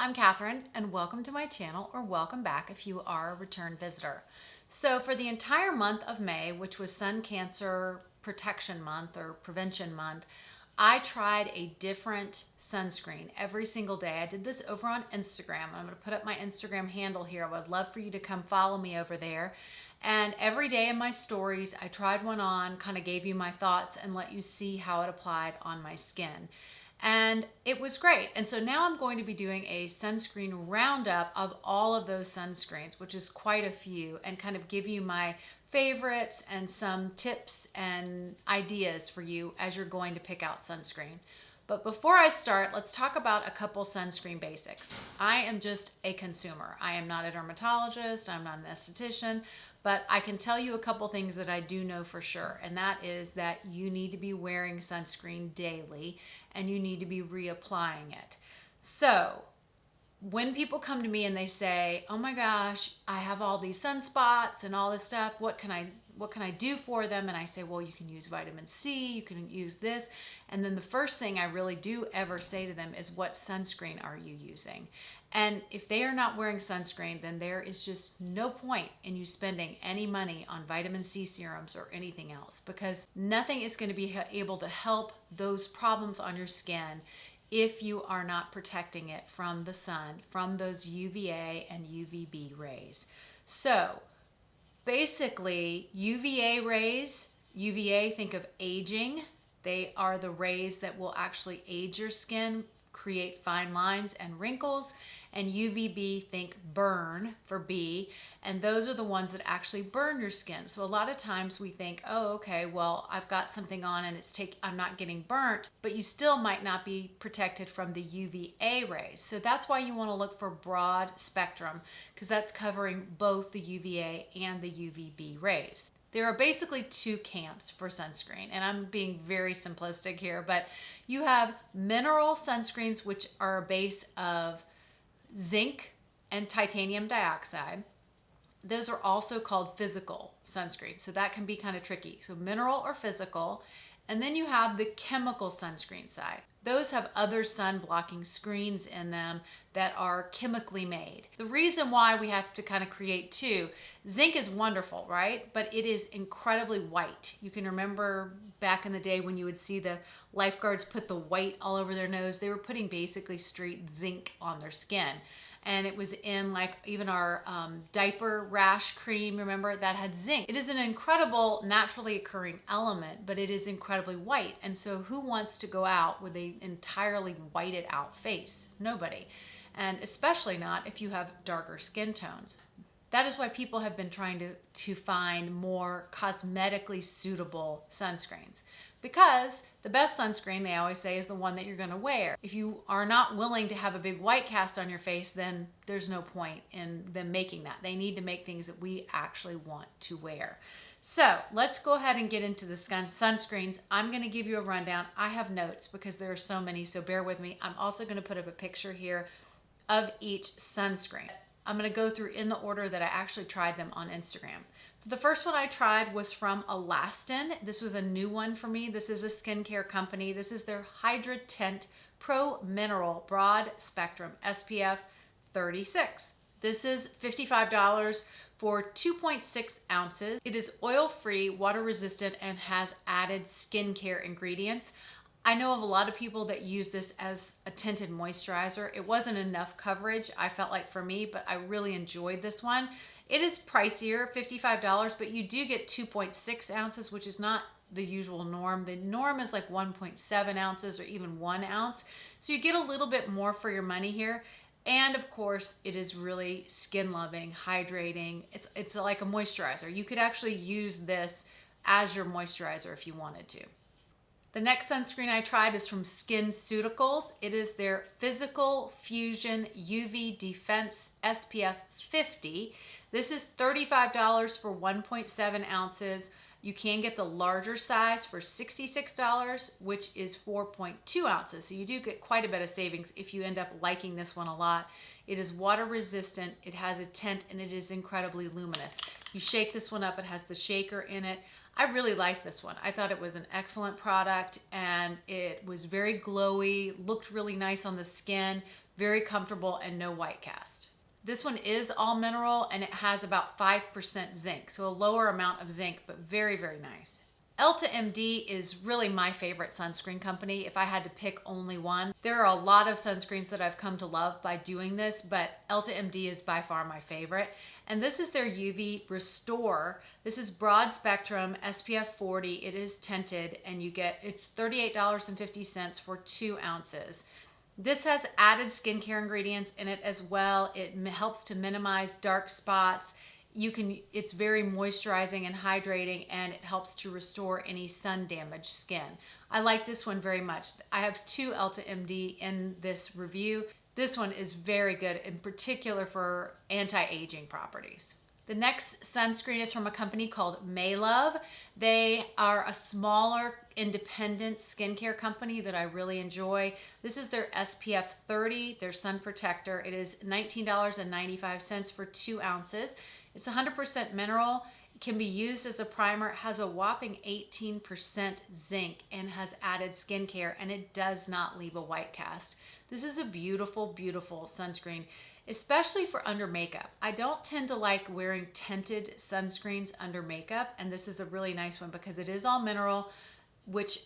I'm Catherine, and welcome to my channel, or welcome back if you are a return visitor. So for the entire month of May, which was Sun Cancer Protection Month or Prevention Month, I tried a different sunscreen every single day. I did this over on Instagram. I'm going to put up my Instagram handle here. I would love for you to come follow me over there. And every day in my stories, I tried one on, kind of gave you my thoughts and let you see how it applied on my skin. And it was great. And so now I'm going to be doing a sunscreen roundup of all of those sunscreens, which is quite a few, and kind of give you my favorites and some tips and ideas for you as you're going to pick out sunscreen. But before I start, let's talk about a couple sunscreen basics. I am just a consumer. I am not a dermatologist, I'm not an esthetician, but I can tell you a couple things that I do know for sure, and that is that you need to be wearing sunscreen daily and you need to be reapplying it. So when people come to me and they say, oh my gosh, I have all these sunspots and all this stuff, what can I do for them? And I say, well, you can use vitamin C, you can use this. And then the first thing I really do ever say to them is, what sunscreen are you using? And if they are not wearing sunscreen, then there is just no point in you spending any money on vitamin C serums or anything else, because nothing is going to be able to help those problems on your skin if you are not protecting it from the sun, from those UVA and UVB rays. So basically, UVA rays, UVA, think of aging. They are the rays that will actually age your skin, create fine lines and wrinkles. And UVB, think burn for B, and those are the ones that actually burn your skin. So a lot of times we think, oh, okay, well, I've got something on and I'm not getting burnt, but you still might not be protected from the UVA rays. So that's why you want to look for broad spectrum, because that's covering both the UVA and the UVB rays. There are basically two camps for sunscreen, and I'm being very simplistic here, but you have mineral sunscreens, which are a base of zinc and titanium dioxide. Those are also called physical sunscreens, so that can be kind of tricky. So mineral or physical, and then you have the chemical sunscreen side. Those have other sun blocking screens in them that are chemically made. The reason why we have to kind of create two, zinc is wonderful, right? But it is incredibly white. You can remember back in the day when you would see the lifeguards put the white all over their nose. They were putting basically straight zinc on their skin. And it was in like even our diaper rash cream, remember, that had zinc. It is an incredible naturally occurring element, but it is incredibly white. And so who wants to go out with an entirely whited out face? Nobody. And especially not if you have darker skin tones. That is why people have been trying to find more cosmetically suitable sunscreens, because the best sunscreen, they always say, is the one that you're going to wear. If you are not willing to have a big white cast on your face, then there's no point in them making that. They need to make things that we actually want to wear. So let's go ahead and get into the sunscreens. I'm going to give you a rundown. I have notes because there are so many, so bear with me. I'm also going to put up a picture here of each sunscreen. I'm going to go through in the order that I actually tried them on Instagram. So the first one I tried was from Alastin. This was a new one for me. This is a skincare company. This is their Hydra Tint Pro Mineral Broad Spectrum SPF 36. This is $55 for 2.6 ounces. It is oil-free, water-resistant, and has added skincare ingredients. I know of a lot of people that use this as a tinted moisturizer. It wasn't enough coverage, I felt like, for me, but I really enjoyed this one. It is pricier, $55, but you do get 2.6 ounces, which is not the usual norm. The norm is like 1.7 ounces or even 1 ounce. So you get a little bit more for your money here. And of course, it is really skin loving, hydrating. It's like a moisturizer. You could actually use this as your moisturizer if you wanted to. The next sunscreen I tried is from Skinceuticals. It is their Physical Fusion UV Defense SPF 50. This is $35 for 1.7 ounces. You can get the larger size for $66, which is 4.2 ounces. So you do get quite a bit of savings if you end up liking this one a lot. It is water resistant, it has a tint, and it is incredibly luminous. You shake this one up, it has the shaker in it. I really like this one. I thought it was an excellent product, and it was very glowy, looked really nice on the skin, very comfortable, and no white cast. This one is all mineral and it has about 5% zinc, so a lower amount of zinc, but very, very nice. Elta MD is really my favorite sunscreen company if I had to pick only one. There are a lot of sunscreens that I've come to love by doing this, but Elta MD is by far my favorite. And this is their UV Restore. This is broad spectrum, SPF 40. It is tinted and it's $38.50 for 2 ounces. This has added skincare ingredients in it as well. It helps to minimize dark spots. It's very moisturizing and hydrating, and it helps to restore any sun damaged skin. I like this one very much. I have 2 Elta MD in this review. This one is very good, in particular for anti-aging properties. The next sunscreen is from a company called MaeLove. They are a smaller independent skincare company that I really enjoy. This is their SPF 30, their sun protector. It is $19.95 for 2 ounces. It's 100% mineral. It can be used as a primer. It has a whopping 18% zinc and has added skincare, and it does not leave a white cast. This is a beautiful, beautiful sunscreen, especially for under makeup. I don't tend to like wearing tinted sunscreens under makeup, and this is a really nice one because it is all mineral, which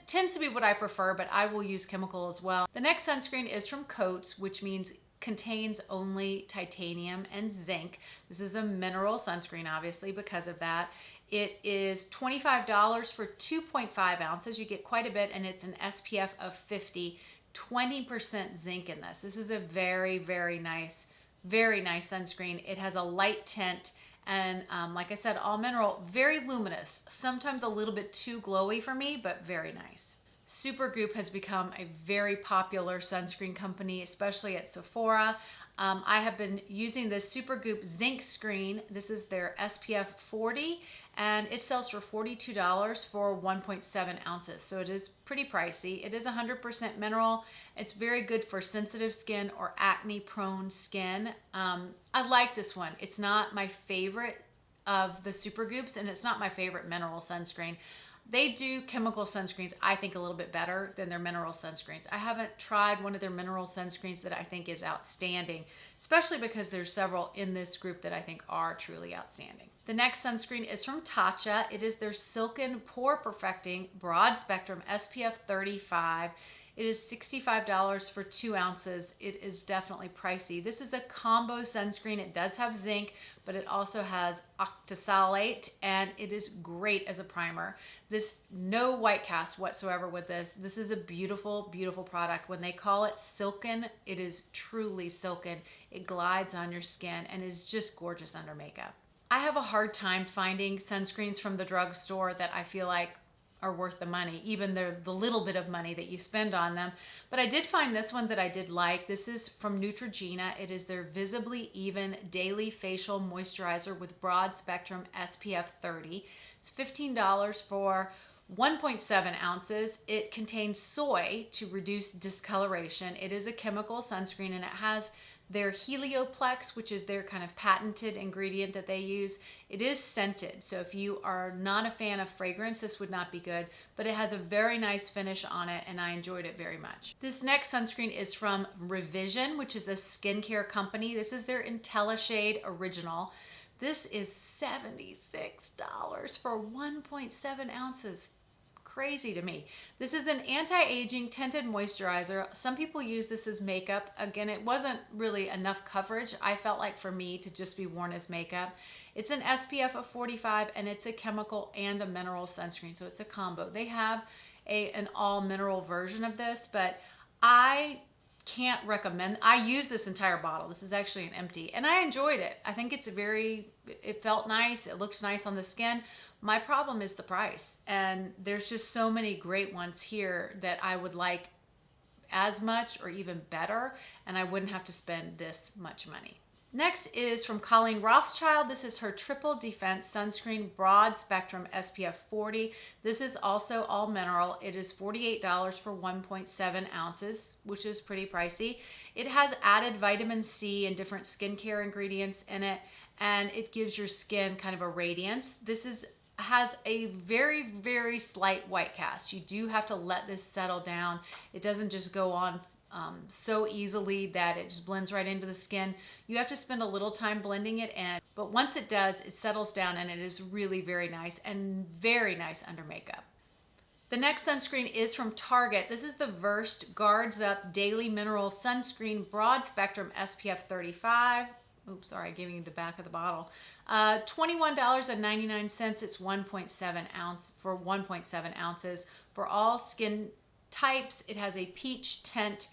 tends to be what I prefer, but I will use chemical as well. The next sunscreen is from CoTz, which means contains only titanium and zinc. This is a mineral sunscreen, obviously, because of that. It is $25 for 2.5 ounces. You get quite a bit, and it's an SPF of 50, 20% zinc in this. This is a very, very nice sunscreen. It has a light tint, and like I said, all mineral, very luminous, sometimes a little bit too glowy for me, but very nice. Supergoop has become a very popular sunscreen company, especially at Sephora. I have been using the Supergoop Zinc Screen. This is their SPF 40, and it sells for $42 for 1.7 ounces. So it is pretty pricey. It is 100% mineral. It's very good for sensitive skin or acne-prone skin. I like this one. It's not my favorite of the Supergoops, and it's not my favorite mineral sunscreen. They do chemical sunscreens, I think, a little bit better than their mineral sunscreens. I haven't tried one of their mineral sunscreens that I think is outstanding, especially because there's several in this group that I think are truly outstanding. The next sunscreen is from Tatcha. It is their Silken Pore Perfecting Broad Spectrum SPF 35. It is $65 for 2 ounces. It is definitely pricey. This is a combo sunscreen. It does have zinc, but it also has octsalate, and it is great as a primer. No white cast whatsoever with this. This is a beautiful, beautiful product. When they call it silken, it is truly silken. It glides on your skin and is just gorgeous under makeup. I have a hard time finding sunscreens from the drugstore that I feel like are worth the money, even the little bit of money that you spend on them. But I did find this one that I did like. This is from Neutrogena. It is their Visibly Even Daily Facial Moisturizer with Broad Spectrum SPF 30. It's $15 for 1.7 ounces. It contains soy to reduce discoloration. It is a chemical sunscreen, and it has their Helioplex, which is their kind of patented ingredient that they use. It is scented, so if you are not a fan of fragrance, this would not be good, but it has a very nice finish on it, and I enjoyed it very much. This next sunscreen is from Revision, which is a skincare company. This is their Intellishade Original. This is $76 for 1.7 ounces. Crazy to me. This is an anti-aging tinted moisturizer. Some people use this as makeup. Again, it wasn't really enough coverage, I felt like, for me to just be worn as makeup. It's an SPF of 45, and it's a chemical and a mineral sunscreen, so it's a combo. They have an all mineral version of this, but I can't recommend. I use this entire bottle. This is actually an empty, and I enjoyed it. I think it felt nice. It looks nice on the skin. My problem is the price, and there's just so many great ones here that I would like as much or even better, and I wouldn't have to spend this much money. Next is from Colleen Rothschild. This is her Triple Defense Sunscreen Broad Spectrum SPF 40. This is also all mineral. It is $48 for 1.7 ounces, which is pretty pricey. It has added vitamin C and different skincare ingredients in it, and it gives your skin kind of a radiance. This has a very, very slight white cast. You do have to let this settle down. It doesn't just go on so easily that it just blends right into the skin. You have to spend a little time blending it in, but once it does, it settles down and it is really very nice and very nice under makeup. The next sunscreen is from Target. This is the Versed Guards Up Daily Mineral Sunscreen Broad Spectrum SPF 35. Oops, sorry, giving you the back of the bottle. $21.99. It's 1.7 ounce for 1.7 ounces for all skin types. It has a peach tint.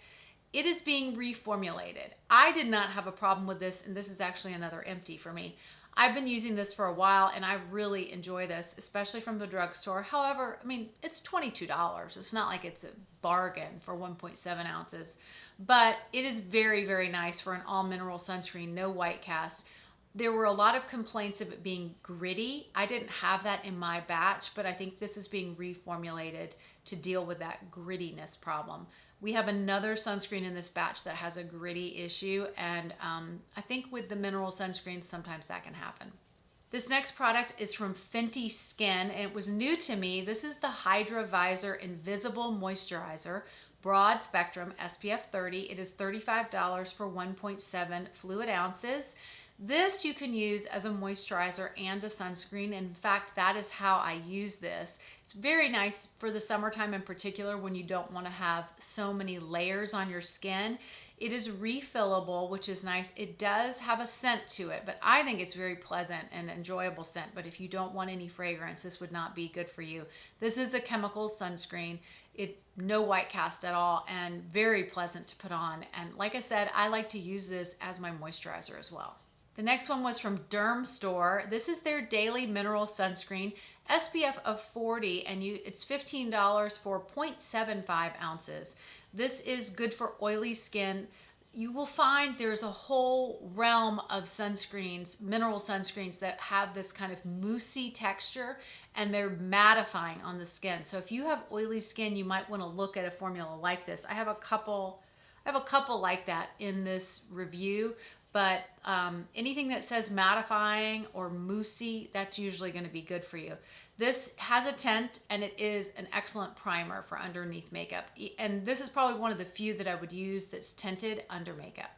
It is being reformulated. I did not have a problem with this, and this is actually another empty for me. I've been using this for a while and I really enjoy this, especially from the drugstore. However, I mean, it's $22. It's not like it's a bargain for 1.7 ounces, but it is very, very nice for an all mineral sunscreen, no white cast. There were a lot of complaints of it being gritty. I didn't have that in my batch, but I think this is being reformulated to deal with that grittiness problem. We have another sunscreen in this batch that has a gritty issue, and I think with the mineral sunscreens, sometimes that can happen. This next product is from Fenty Skin, and it was new to me. This is the Hydra Vizor Invisible Moisturizer, Broad Spectrum, SPF 30. It is $35 for 1.7 fluid ounces. This you can use as a moisturizer and a sunscreen. In fact, that is how I use this. It's very nice for the summertime in particular when you don't want to have so many layers on your skin. It is refillable, which is nice. It does have a scent to it, but I think it's very pleasant and enjoyable scent. But if you don't want any fragrance, this would not be good for you. This is a chemical sunscreen. No white cast at all and very pleasant to put on. And like I said, I like to use this as my moisturizer as well. The next one was from Dermstore. This is their Daily Mineral Sunscreen, SPF of 40, and it's $15 for 0.75 ounces. This is good for oily skin. You will find there's a whole realm of sunscreens, mineral sunscreens, that have this kind of moussey texture, and they're mattifying on the skin. So if you have oily skin, you might want to look at a formula like this. I have a couple like that in this review. But anything that says mattifying or moussey, that's usually going to be good for you. This has a tint, and it is an excellent primer for underneath makeup. And this is probably one of the few that I would use that's tinted under makeup.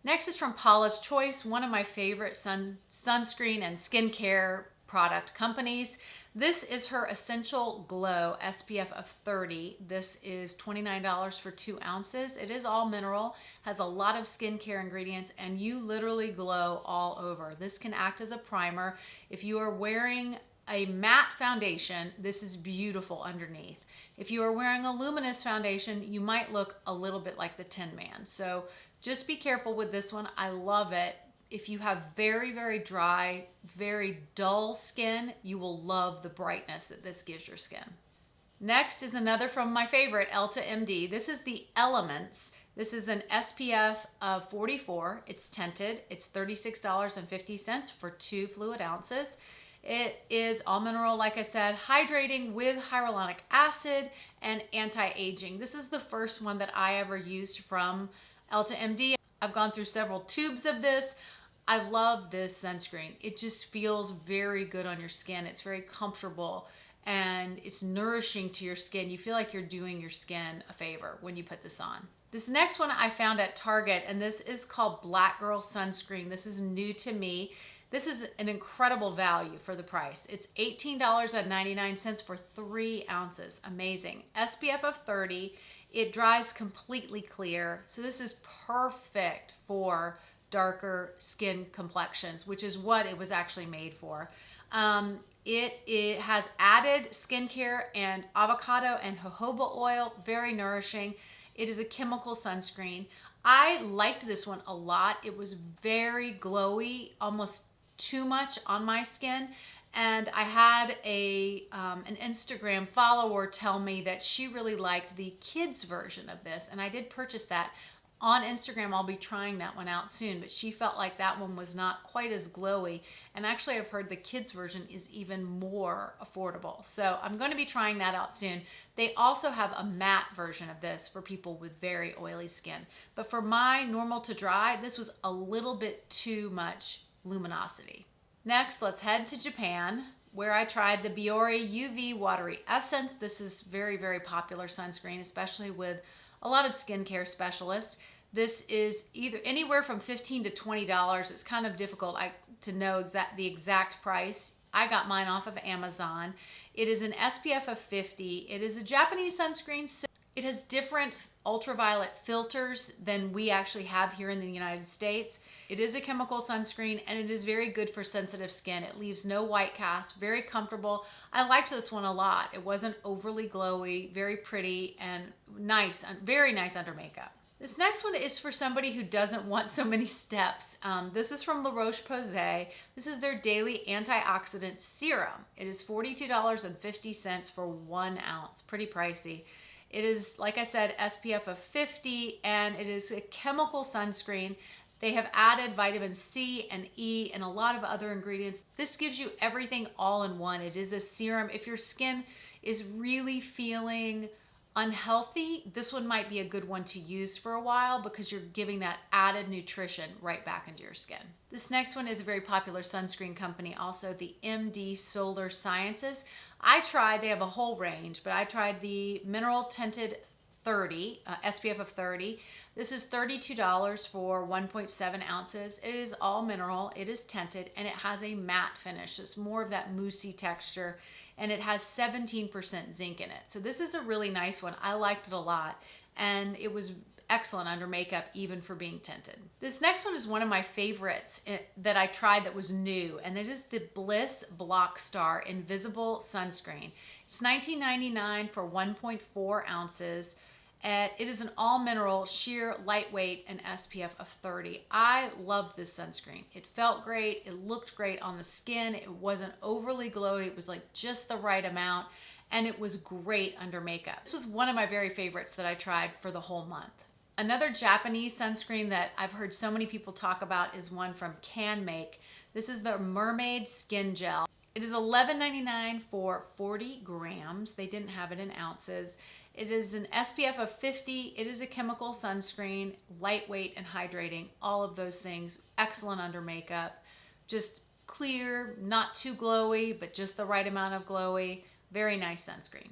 Next is from Paula's Choice, one of my favorite sunscreen and skincare product companies. This is her Essential Glow SPF of 30. This is $29 for 2 ounces. It is all mineral, has a lot of skincare ingredients, and you literally glow all over. This can act as a primer. If you are wearing a matte foundation, this is beautiful underneath. If you are wearing a luminous foundation, you might look a little bit like the Tin Man. So just be careful with this one. I love it. If you have very, very dry, very dull skin, you will love the brightness that this gives your skin. Next is another from my favorite, Elta MD. This is the Elements. This is an SPF of 44. It's tinted. It's $36.50 for 2 fluid ounces. It is all mineral, like I said, hydrating with hyaluronic acid and anti-aging. This is the first one that I ever used from Elta MD. I've gone through several tubes of this. I love this sunscreen. It just feels very good on your skin. It's very comfortable and it's nourishing to your skin. You feel like you're doing your skin a favor when you put this on. This next one I found at Target, and this is called Black Girl Sunscreen. This is new to me. This is an incredible value for the price. It's $18.99 for 3 ounces. Amazing. SPF of 30. It dries completely clear. So this is perfect for darker skin complexions, which is what it was actually made for. It has added skincare and avocado and jojoba oil, very nourishing. It is a chemical sunscreen. I liked this one a lot. It was very glowy, almost too much on my skin. And I had an Instagram follower tell me that she really liked the kids version of this, and I did purchase that. On Instagram, I'll be trying that one out soon, but she felt like that one was not quite as glowy. And actually, I've heard the kids version is even more affordable. So I'm going to be trying that out soon. They also have a matte version of this for people with very oily skin. But for my normal to dry, this was a little bit too much luminosity. Next, let's head to Japan, where I tried the Biore UV Watery Essence. This is very, very popular sunscreen, especially with a lot of skincare specialists. This is either anywhere from $15 to $20. It's kind of difficult to know the exact price. I got mine off of Amazon. It is an SPF of 50. It is a Japanese sunscreen. So it has different ultraviolet filters than we actually have here in the United States. It is a chemical sunscreen and it is very good for sensitive skin. It leaves no white cast, very comfortable. I liked this one a lot. It wasn't overly glowy, very pretty and nice, very nice under makeup. This next one is for somebody who doesn't want so many steps. This is from Roche-Posay. This is their daily antioxidant serum. It is $42.50 for 1 ounce, pretty pricey. It is, like I said, SPF of 50 and it is a chemical sunscreen. They have added vitamin C and E and a lot of other ingredients. This gives you everything all in one. It is a serum. If your skin is really feeling unhealthy, this one might be a good one to use for a while because you're giving that added nutrition right back into your skin. This next one is a very popular sunscreen company, also the MDSolarSciences. They have a whole range, but I tried the Mineral Tinted 30, SPF of 30. This is $32 for 1.7 ounces. It is all mineral, it is tinted, and it has a matte finish. It's more of that moussey texture, and it has 17% zinc in it. So this is a really nice one. I liked it a lot, and it was excellent under makeup, even for being tinted. This next one is one of my favorites that I tried that was new, and it is the Bliss Block Star Invisible Sunscreen. It's $19.99 for 1.4 ounces. It is an all mineral, sheer, lightweight, and SPF of 30. I loved this sunscreen. It felt great. It looked great on the skin. It wasn't overly glowy. It was like just the right amount, and it was great under makeup. This was one of my very favorites that I tried for the whole month. Another Japanese sunscreen that I've heard so many people talk about is one from Canmake. This is the Mermaid Skin Gel. It is $11.99 for 40 grams. They didn't have it in ounces. It is an SPF of 50. It is a chemical sunscreen, lightweight and hydrating. All of those things, excellent under makeup. Just clear, not too glowy, but just the right amount of glowy. Very nice sunscreen.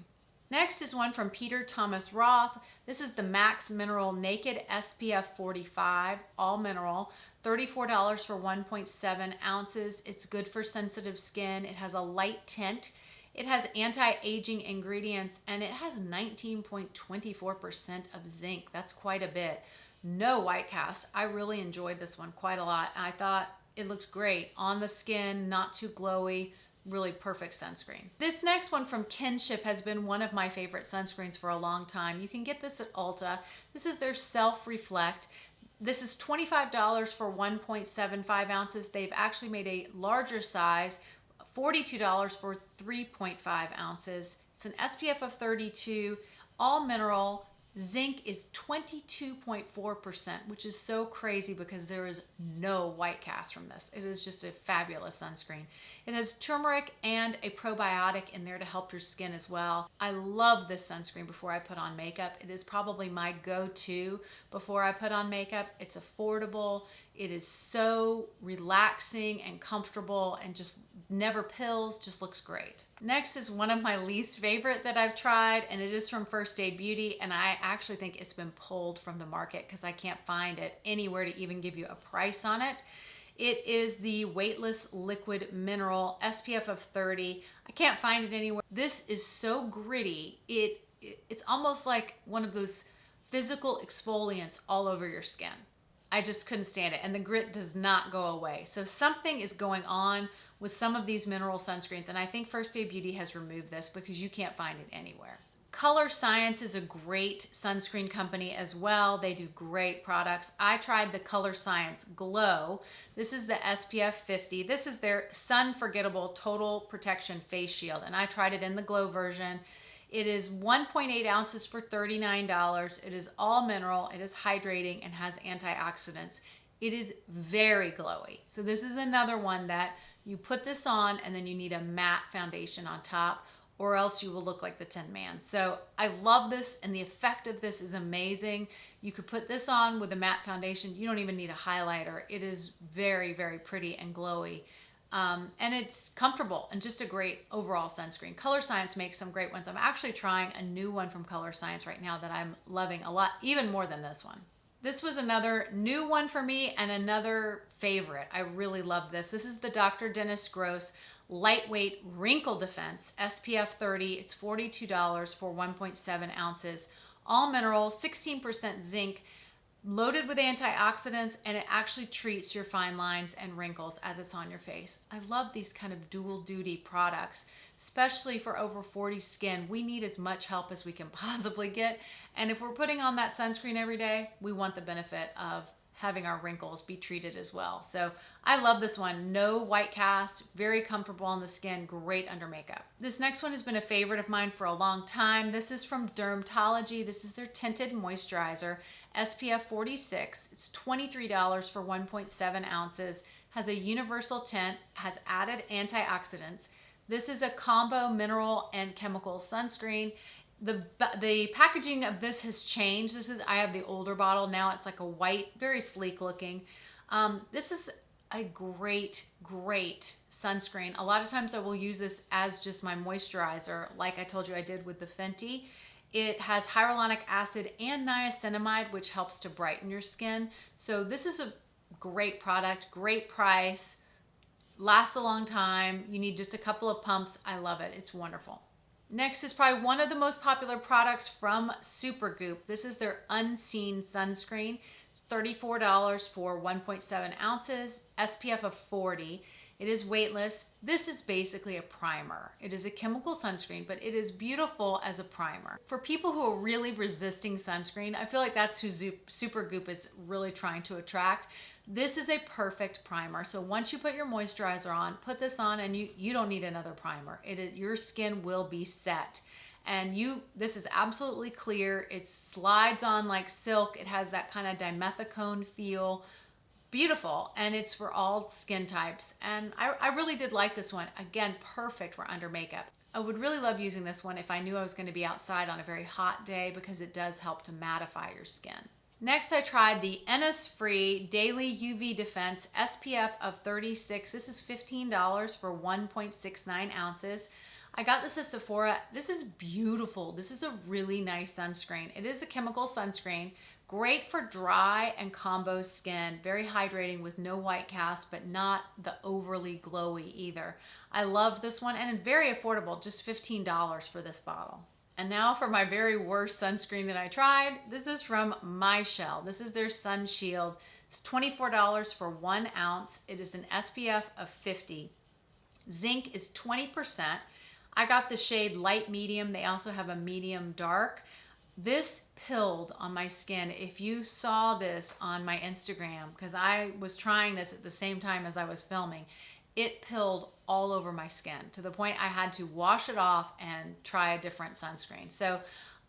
Next is one from Peter Thomas Roth. This is the Max Mineral Naked SPF 45, all mineral. $34 for 1.7 ounces. It's good for sensitive skin. It has a light tint. It has anti-aging ingredients, and it has 19.24% of zinc. That's quite a bit. No white cast. I really enjoyed this one quite a lot. I thought it looked great on the skin, not too glowy, really perfect sunscreen. This next one from Kinship has been one of my favorite sunscreens for a long time. You can get this at Ulta. This is their Self Reflect. This is $25 for 1.75 ounces. They've actually made a larger size, $42 for 3.5 ounces. It's an SPF of 32, all mineral. Zinc is 22.4%, which is so crazy because there is no white cast from this. It is just a fabulous sunscreen. It has turmeric and a probiotic in there to help your skin as well. I love this sunscreen before I put on makeup. It is probably my go-to before I put on makeup. It's affordable. It is so relaxing and comfortable and just never pills, just looks great. Next is one of my least favorite that I've tried, and it is from First Aid Beauty, and I actually think it's been pulled from the market because I can't find it anywhere to even give you a price on it. It is the Weightless Liquid Mineral SPF of 30. I can't find it anywhere. This is so gritty. It's almost like one of those physical exfoliants all over your skin. I just couldn't stand it, and the grit does not go away. So something is going on with some of these mineral sunscreens, and I think First Aid Beauty has removed this because you can't find it anywhere. ColorScience is a great sunscreen company as well. They do great products. I tried the ColorScience Glow. This is the SPF 50. This is their Sun Forgettable Total Protection Face Shield, and I tried it in the Glow version. It is 1.8 ounces for $39. It is all mineral, it is hydrating, and has antioxidants. It is very glowy. So this is another one that you put this on and then you need a matte foundation on top, or else you will look like the Tin Man. So I love this, and the effect of this is amazing. You could put this on with a matte foundation. You don't even need a highlighter. It is very, very pretty and glowy. And it's comfortable and just a great overall sunscreen. ColorScience makes some great ones. I'm actually trying a new one from ColorScience right now that I'm loving a lot, even more than this one. This was another new one for me and another favorite. I really love this. This is the Dr. Dennis Gross Lightweight Wrinkle Defense SPF 30. It's $42 for 1.7 ounces. All mineral, 16% zinc, loaded with antioxidants, and it actually treats your fine lines and wrinkles as it's on your face. I love these kind of dual duty products, especially for over 40 skin. We need as much help as we can possibly get. And if we're putting on that sunscreen every day, we want the benefit of having our wrinkles be treated as well. So I love this one. No white cast, very comfortable on the skin, great under makeup. This next one has been a favorite of mine for a long time. This is from Dermatology. This is their tinted moisturizer, SPF 46. It's $23 for 1.7 ounces. Has a universal tint, has added antioxidants. This is a combo mineral and chemical sunscreen. The packaging of this has changed. I have the older bottle. Now it's like a white, very sleek looking. This is a great sunscreen. A lot of times I will use this as just my moisturizer, like I told you I did with the Fenty. It has hyaluronic acid and niacinamide, which helps to brighten your skin. So this is a great product, great price, lasts a long time. You need just a couple of pumps. I love it. It's wonderful. Next is probably one of the most popular products from Supergoop. This is their Unseen Sunscreen. It's $34 for 1.7 ounces, SPF of 40. It is weightless. This is basically a primer. It is a chemical sunscreen, but it is beautiful as a primer. For people who are really resisting sunscreen, I feel like that's who Supergoop is really trying to attract. This is a perfect primer. So once you put your moisturizer on, put this on and you don't need another primer. Your skin will be set. And this is absolutely clear. It slides on like silk. It has that kind of dimethicone feel. Beautiful, and it's for all skin types. And I really did like this one. Again, perfect for under makeup. I would really love using this one if I knew I was going to be outside on a very hot day because it does help to mattify your skin. Next, I tried the Innisfree Daily UV Defense SPF of 36. This is $15 for 1.69 ounces. I got this at Sephora. This is beautiful. This is a really nice sunscreen. It is a chemical sunscreen. Great for dry and combo skin. Very hydrating with no white cast, but not the overly glowy either. I loved this one and very affordable, just $15 for this bottle. And now for my very worst sunscreen that I tried. This is from MyShell. This is their Sun Shield. It's $24 for 1 ounce. It is an SPF of 50. Zinc is 20%. I got the shade light medium. They also have a medium dark. This pilled on my skin. If you saw this on my Instagram, because I was trying this at the same time as I was filming, it pilled all over my skin to the point I had to wash it off and try a different sunscreen. So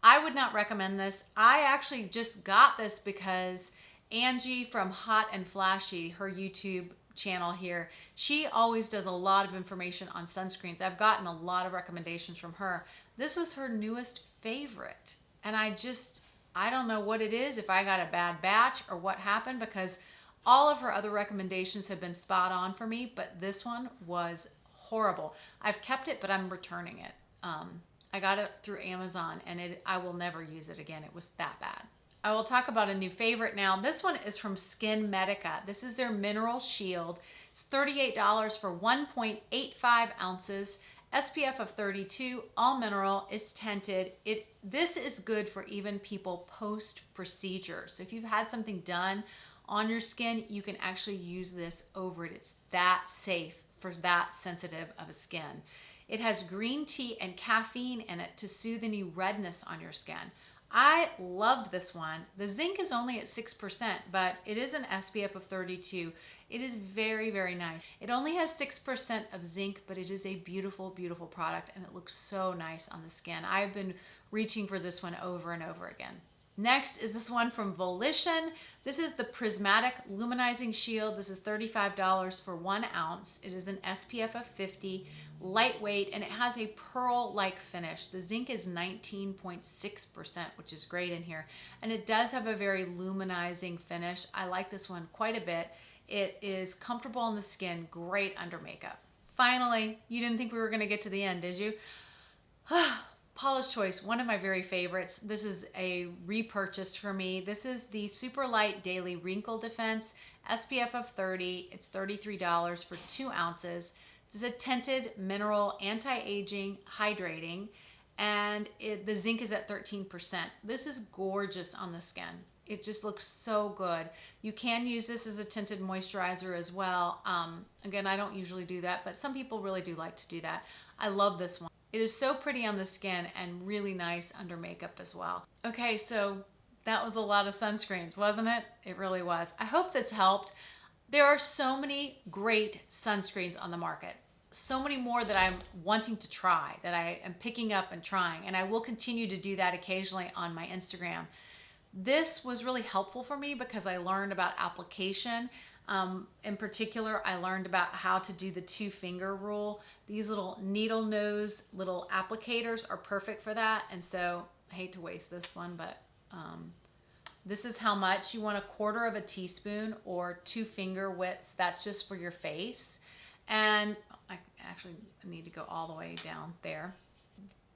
I would not recommend this. I actually just got this because Angie from Hot and Flashy, her YouTube channel here, she always does a lot of information on sunscreens. I've gotten a lot of recommendations from her. This was her newest favorite. And I don't know what it is, if I got a bad batch or what happened, because all of her other recommendations have been spot on for me, but this one was horrible. I've kept it, but I'm returning it. I got it through Amazon and I will never use it again. It was that bad. I will talk about a new favorite now. This one is from Skin Medica. This is their Mineral Shield. It's $38 for 1.85 ounces. SPF of 32, all mineral, it's tinted. This is good for even people post-procedure. So if you've had something done on your skin, you can actually use this over it. It's that safe for that sensitive of a skin. It has green tea and caffeine in it to soothe any redness on your skin. I loved this one. The zinc is only at 6%, but it is an SPF of 32. It is very, very nice. It only has 6% of zinc, but it is a beautiful, beautiful product, and it looks so nice on the skin. I've been reaching for this one over and over again. Next is this one from Volition. This is the Prismatic Luminizing Shield. This is $35 for 1 ounce. It is an SPF of 50. lightweight, and it has a pearl-like finish. The zinc is 19.6%, which is great in here. And it does have a very luminizing finish. I like this one quite a bit. It is comfortable on the skin, great under makeup. Finally, you didn't think we were gonna get to the end, did you? Paula's Choice, one of my very favorites. This is a repurchase for me. This is the Super Light Daily Wrinkle Defense, SPF of 30. It's $33 for 2 ounces. This is a tinted mineral, anti-aging, hydrating, and the zinc is at 13%. This is gorgeous on the skin. It just looks so good. You can use this as a tinted moisturizer as well. Again, I don't usually do that, but some people really do like to do that. I love this one. It is so pretty on the skin and really nice under makeup as well. Okay, so that was a lot of sunscreens, wasn't it? It really was. I hope this helped. There are so many great sunscreens on the market. So many more that I'm wanting to try, that I am picking up and trying, and I will continue to do that occasionally on my Instagram. This was really helpful for me because I learned about application. In particular, I learned about how to do the 2-finger rule. These little needle nose little applicators are perfect for that. And so I hate to waste this one, but this is how much. You want 1/4 of a teaspoon or 2-finger widths. That's just for your face. And I actually need to go all the way down there.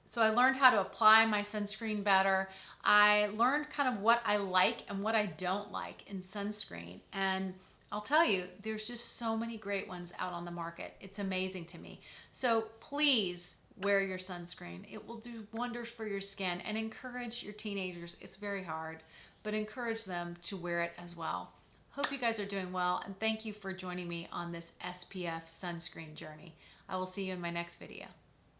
So I learned how to apply my sunscreen better. I learned kind of what I like and what I don't like in sunscreen. And I'll tell you, there's just so many great ones out on the market. It's amazing to me. So please wear your sunscreen. It will do wonders for your skin, and encourage your teenagers. It's very hard, but encourage them to wear it as well. Hope you guys are doing well, and thank you for joining me on this SPF sunscreen journey. I will see you in my next video.